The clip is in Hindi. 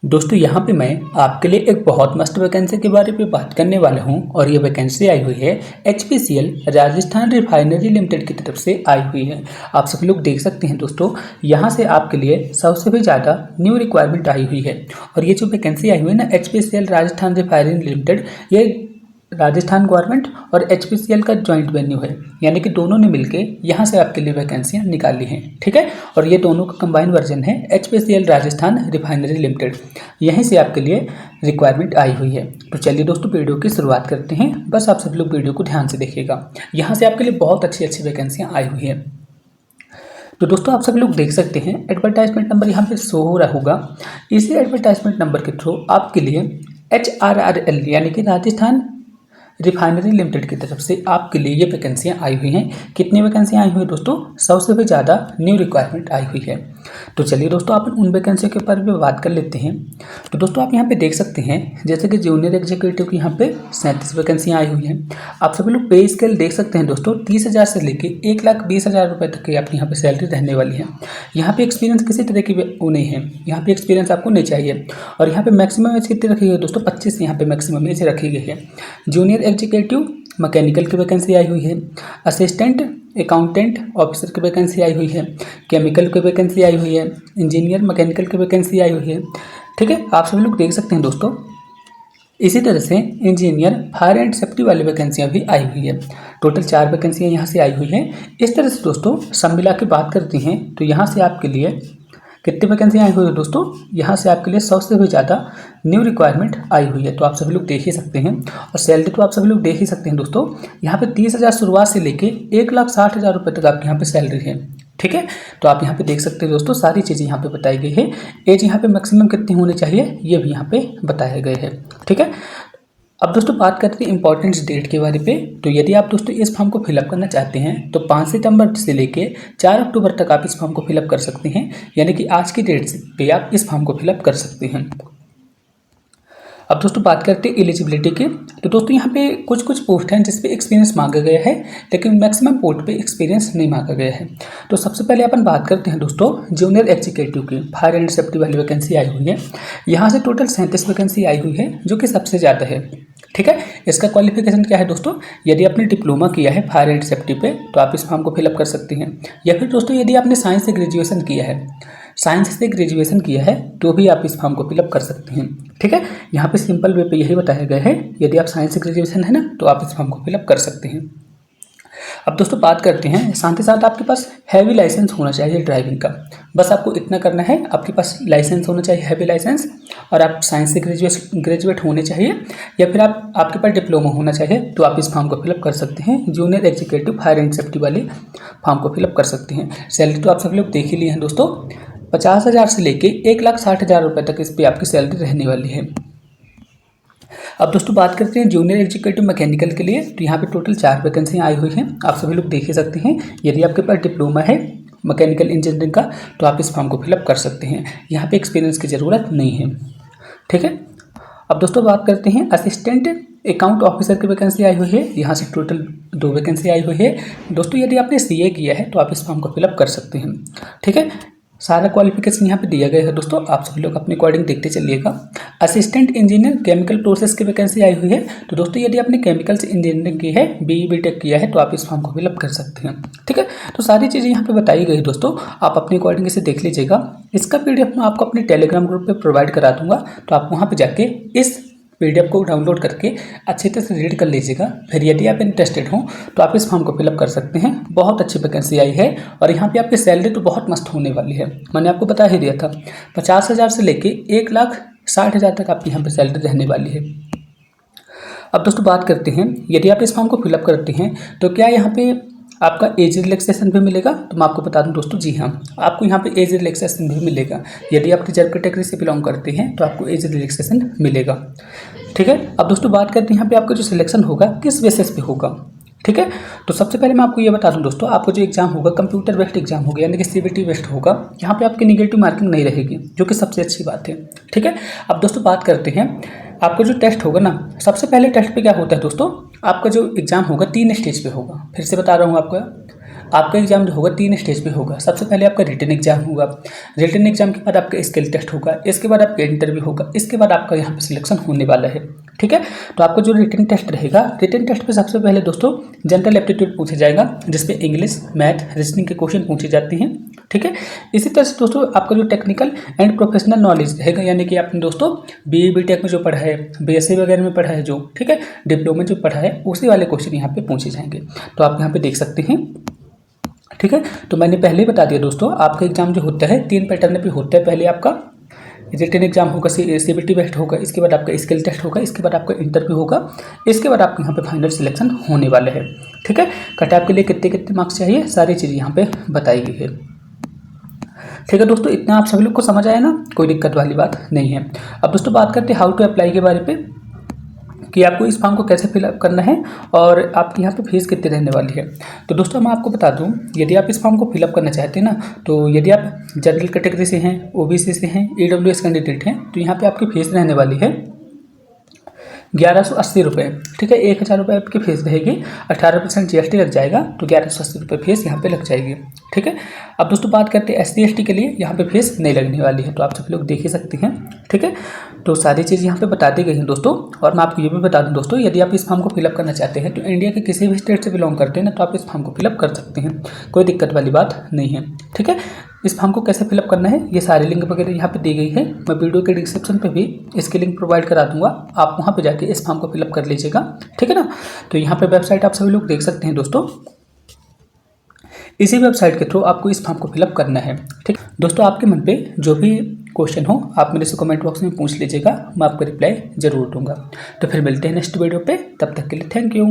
दोस्तों यहाँ पे मैं आपके लिए एक बहुत मस्त वैकेंसी के बारे में बात करने वाला हूँ और ये वैकेंसी आई हुई है HPCL राजस्थान रिफाइनरी लिमिटेड की तरफ से आई हुई है। आप सभी लोग देख सकते हैं दोस्तों, यहाँ से आपके लिए सबसे भी ज़्यादा न्यू रिक्वायरमेंट आई हुई है। और ये जो वैकेंसी आई हुई है ना, HPCL राजस्थान रिफाइनरी लिमिटेड, ये राजस्थान गवर्नमेंट और HPCL का जॉइंट वेन्यू है, यानी कि दोनों ने मिलके यहाँ से आपके लिए वैकेंसियाँ निकाली हैं। ठीक है, और ये दोनों का कंबाइन वर्जन है HPCL राजस्थान रिफाइनरी लिमिटेड, यहीं से आपके लिए रिक्वायरमेंट आई हुई है। तो चलिए दोस्तों, वीडियो की शुरुआत करते हैं। बस आप सभी लोग वीडियो को ध्यान से देखिएगा, यहाँ से आपके लिए बहुत अच्छी अच्छी वैकेंसियाँ आई हुई हैं। तो दोस्तों आप सभी लोग देख सकते हैं, एडवर्टाइजमेंट नंबर यहाँ पे शो हो रहा होगा। इसी एडवर्टाइजमेंट नंबर के थ्रू आपके लिए HRRL यानी कि राजस्थान रिफाइनरी लिमिटेड की तरफ से आपके लिए ये वैकेंसियाँ आई हुई हैं। कितनी वैकेंसियाँ आई हुई हैं दोस्तों? सबसे भी ज़्यादा न्यू रिक्वायरमेंट आई हुई है। तो चलिए दोस्तों, आप उन वैकेंसियों के बारे में बात कर लेते हैं। तो दोस्तों आप यहाँ पे देख सकते हैं, जैसे कि जूनियर एग्जीक्यूटिव की यहाँ पे 37 वैकेंसियाँ आई हुई हैं। आप सभी लोग पे स्केल देख सकते हैं दोस्तों, 30,000 से लेके 1,20,000 रुपये तक की आपकी यहाँ पे सैलरी रहने वाली है। यहाँ पे एक्सपीरियंस किसी तरह की वो नहीं है, यहाँ पे एक्सपीरियंस आपको नहीं चाहिए। और यहाँ पे मैक्सिमम एज कितनी रखी गई है दोस्तों? 25 यहाँ पे मैक्सिमम एज रखी गई है। जूनियर एग्जीक्यूटिव मैकेनिकल की वैकेंसी आई हुई है। असिस्टेंट अकाउंटेंट ऑफिसर की वैकेंसी आई हुई है। केमिकल की वैकेंसी आई हुई है। इंजीनियर मैकेनिकल की वैकेंसी आई हुई है। ठीक है, आप सभी लोग देख सकते हैं दोस्तों। इसी तरह से इंजीनियर फायर एंड सेफ्टी वाली वैकेंसियाँ भी आई हुई है। टोटल 4 वैकेंसियाँ यहाँ से आई हुई हैं। इस तरह से दोस्तों सब मिला के बात करते हैं तो यहाँ से आपके लिए कितनी वैकेंसी आई हुई है दोस्तों? यहाँ से आपके लिए 100 से भी ज़्यादा न्यू रिक्वायरमेंट आई हुई है। तो आप सभी लोग देख ही सकते हैं, और सैलरी तो आप सभी लोग देख ही सकते हैं दोस्तों। यहाँ पे 30,000 शुरुआत से लेके 1,60,000 रुपये तक आपके यहाँ पे सैलरी है। ठीक है, तो आप यहाँ पे देख सकते हैं दोस्तों, सारी चीज़ें यहाँ पे बताई गई है। एज यहाँ पे मैक्सिमम कितनी होनी चाहिए ये भी यहाँ पे बताया गया है। ठीक है, अब दोस्तों बात करते हैं इंपॉर्टेंट डेट के बारे पे। तो यदि आप दोस्तों इस फॉर्म को फिलअप करना चाहते हैं तो 5 सितंबर से लेके 4 अक्टूबर तक आप इस फॉर्म को फिलअप कर सकते हैं, यानी कि आज की डेट पे आप इस फॉर्म को फिलअप कर सकते हैं। अब दोस्तों बात करते हैं एलिजिबिलिटी की। तो दोस्तों यहाँ पे कुछ कुछ पोस्ट हैं जिस पे एक्सपीरियंस मांगा गया है, लेकिन मैक्सिमम पोस्ट पे एक्सपीरियंस नहीं मांगा गया है। तो सबसे पहले अपन बात करते हैं दोस्तों जूनियर एग्जीक्यूटिव की। फायर एंड सेफ्टी वाली वैकेंसी आई हुई है। यहाँ से टोटल 37 वैकेंसी आई हुई है, जो कि सबसे ज़्यादा है। ठीक है, इसका क्वालिफिकेशन क्या है दोस्तों? यदि आपने डिप्लोमा किया है फायर एंड सेफ्टी पे तो आप इस फॉर्म को फिलअप कर सकते हैं, या फिर दोस्तों यदि आपने साइंस से ग्रेजुएशन किया है, तो भी आप इस फॉर्म को फिलअप कर सकते हैं। ठीक है, यहाँ पे सिंपल वे पे यही बताया गया है, यदि आप साइंस से ग्रेजुएशन है ना तो आप इस फॉर्म को फिलअप कर सकते हैं। अब दोस्तों बात करते हैं, साथ ही साथ आपके पास हैवी लाइसेंस होना चाहिए ड्राइविंग का। बस आपको इतना करना है, आपके पास लाइसेंस होना चाहिए हैवी लाइसेंस, और आप साइंस से ग्रेजुएट होने चाहिए, या फिर आपके पास डिप्लोमा होना चाहिए, तो आप इस फॉर्म को फिलअप कर सकते हैं। Junior executive fire and safety वाले फॉर्म को फिलअप कर सकते हैं। सैलरी तो आप सभी लोग देख ही लिए हैं दोस्तों, 50,000 से लेके 1,60,000 रुपये तक इस पर आपकी सैलरी रहने वाली है। अब दोस्तों बात करते हैं जूनियर एग्जीक्यूटिव मैकेनिकल के लिए। तो यहाँ पे टोटल 4 वैकेंसियाँ आई हुई हैं, आप सभी लोग देख ही सकते हैं। यदि आपके पास डिप्लोमा है मैकेनिकल इंजीनियरिंग का तो आप इस फॉर्म को फिलअप कर सकते हैं। यहाँ पे एक्सपीरियंस की ज़रूरत नहीं है। ठीक है, अब दोस्तों बात करते हैं असिस्टेंट अकाउंट ऑफिसर की वैकेंसी आई हुई है। यहाँ से टोटल 2 वैकेंसी आई हुई है दोस्तों। यदि आपने CA किया है तो आप इस फॉर्म को फिलअप कर सकते हैं। ठीक है, सारा क्वालिफिकेशन यहाँ पे दिया गया है दोस्तों, आप सभी लोग अपने अकॉर्डिंग देखते चलिएगा। असिस्टेंट इंजीनियर केमिकल प्रोसेस की वैकेंसी आई हुई है। तो दोस्तों यदि आपने केमिकल से इंजीनियरिंग की है, BE BTech किया है, तो आप इस फॉर्म को फिलअप कर सकते हैं। ठीक है, तो सारी चीज़ें यहाँ पे बताई गई दोस्तों, आप अपने अकॉर्डिंग इसे देख लीजिएगा। इसका PDF मैं आपको अपने टेलीग्राम ग्रुप पर प्रोवाइड करा दूंगा, तो आप वहाँ पर जाके इस PDF को डाउनलोड करके अच्छी तरह से रीड कर लीजिएगा। फिर यदि आप इंटरेस्टेड हों तो आप इस फॉर्म को फिलअप कर सकते हैं। बहुत अच्छी वैकेंसी आई है, और यहाँ पे आपकी सैलरी तो बहुत मस्त होने वाली है। मैंने आपको बता ही दिया था, 50,000 से लेके 1,60,000 तक आपकी यहाँ पे सैलरी रहने वाली है। अब दोस्तों बात करते हैं, यदि आप इस फॉर्म को फिलअप करते हैं तो क्या यहाँ पे आपका एज रिलैक्सेशन भी मिलेगा? तो मैं आपको बता दूं दोस्तों, जी हाँ, आपको यहाँ पे एज रिलैक्सेशन भी मिलेगा। यदि आप रिजर्व कैटेगरी से बिलोंग करते हैं तो आपको एज रिलैक्सेशन मिलेगा। ठीक है, अब दोस्तों बात करते हैं यहाँ पे आपका जो सिलेक्शन होगा किस बेसिस पे होगा। ठीक है, तो सबसे पहले मैं आपको ये बता दूं दोस्तों, आपको जो एग्जाम होगा कंप्यूटर बेस्ड एग्जाम होगा, यानी कि CBT बेस्ड होगा। यहाँ पे आपकी निगेटिव मार्किंग नहीं रहेगी, जो कि सबसे अच्छी बात है। ठीक है, अब दोस्तों बात करते हैं, आपका जो टेस्ट होगा ना, सबसे पहले टेस्ट पे क्या होता है दोस्तों, आपका जो एग्जाम होगा 3 स्टेज पे होगा। फिर से बता रहा हूँ आपका, आपका एग्जाम जो होगा 3 स्टेज पे होगा। सबसे पहले आपका रिटन एग्जाम होगा, रिटन एग्जाम के बाद आपका स्किल टेस्ट होगा, इसके बाद आपका इंटरव्यू होगा, इसके बाद आपका यहाँ पे सिलेक्शन होने वाला है। ठीक है, तो आपका जो रिटन टेस्ट रहेगा, रिटन टेस्ट पे सबसे पहले दोस्तों जनरल एप्टीट्यूड पूछा जाएगा, जिसपे इंग्लिश, मैथ, रीजनिंग के क्वेश्चन पूछे जाते हैं। ठीक है, इसी तरह से दोस्तों आपका जो टेक्निकल एंड प्रोफेशनल नॉलेज रहेगा, यानी कि आपने दोस्तों BE BTech में जो पढ़ा है, BSc वगैरह में पढ़ा है जो, ठीक है, डिप्लोमा जो पढ़ा है, उसी वाले क्वेश्चन यहाँ पे पूछे जाएंगे। तो आप यहाँ पे देख सकते हैं। ठीक है, तो मैंने पहले ही बता दिया दोस्तों, आपका एग्जाम जो होता है 3 पैटर्न पे होता है। पहले आपका रिटन एग्जाम होगा, CBT टेस्ट होगा, इसके बाद आपका स्किल टेस्ट होगा, इसके बाद आपका इंटरव्यू होगा, इसके बाद आपका यहाँ पे फाइनल सिलेक्शन होने वाला है। ठीक है, कट ऑफ के लिए कितने कितने मार्क्स चाहिए, सारी चीज़ यहाँ पे बताई गई है। ठीक है दोस्तों, इतना आप सभी लोग को समझ आया ना, कोई दिक्कत वाली बात नहीं है। अब दोस्तों बात करते हैं हाउ टू अप्लाई के बारे में, कि आपको इस फॉर्म को कैसे फिलअप करना है और आपकी यहाँ पे फीस कितनी रहने वाली है। तो दोस्तों मैं आपको बता दूँ, यदि आप इस फॉर्म को फिलअप करना चाहते हैं ना, तो यदि आप जनरल कैटेगरी से हैं, OBC से हैं, EWS कैंडिडेट हैं, तो यहाँ पे आपकी फीस रहने वाली है 1180 रुपये। ठीक है, 1000 रुपये आपकी फीस रहेगी, 18% GST लग जाएगा, तो 1180 रुपये फीस यहाँ पे लग जाएगी। ठीक है, अब दोस्तों बात करते हैं SC ST के लिए, यहाँ पे फीस नहीं लगने वाली है, तो आप सभी लोग देख ही सकते हैं। ठीक है, तो सारी चीज़ यहाँ पे बता दी गई हैं दोस्तों। और मैं आपको ये भी बता दूँ दोस्तों, यदि आप इस फॉर्म को फिलअप करना चाहते हैं, तो इंडिया के किसी भी स्टेट से बिलोंग करते हैं ना, तो आप इस फॉर्म को फिलअप कर सकते हैं, कोई दिक्कत वाली बात नहीं है। ठीक है, इस फॉर्म को कैसे फिलअप करना है, ये सारी लिंक वगैरह यहाँ पे दी गई है। मैं वीडियो के डिस्क्रिप्शन पे भी इसकी लिंक प्रोवाइड करा दूंगा, आप वहाँ पे जाके इस फॉर्म को फिलअप कर लीजिएगा। ठीक है ना, तो यहाँ पे वेबसाइट आप सभी लोग देख सकते हैं दोस्तों, इसी वेबसाइट के थ्रू आपको इस फॉर्म को फिलअप करना है। ठीक दोस्तों, आपके मन पे जो भी क्वेश्चन हो आप मेरे से कमेंट बॉक्स में पूछ लीजिएगा, मैं आपको रिप्लाई जरूर दूंगा। तो फिर मिलते हैं नेक्स्ट वीडियो पे, तब तक के लिए थैंक यू।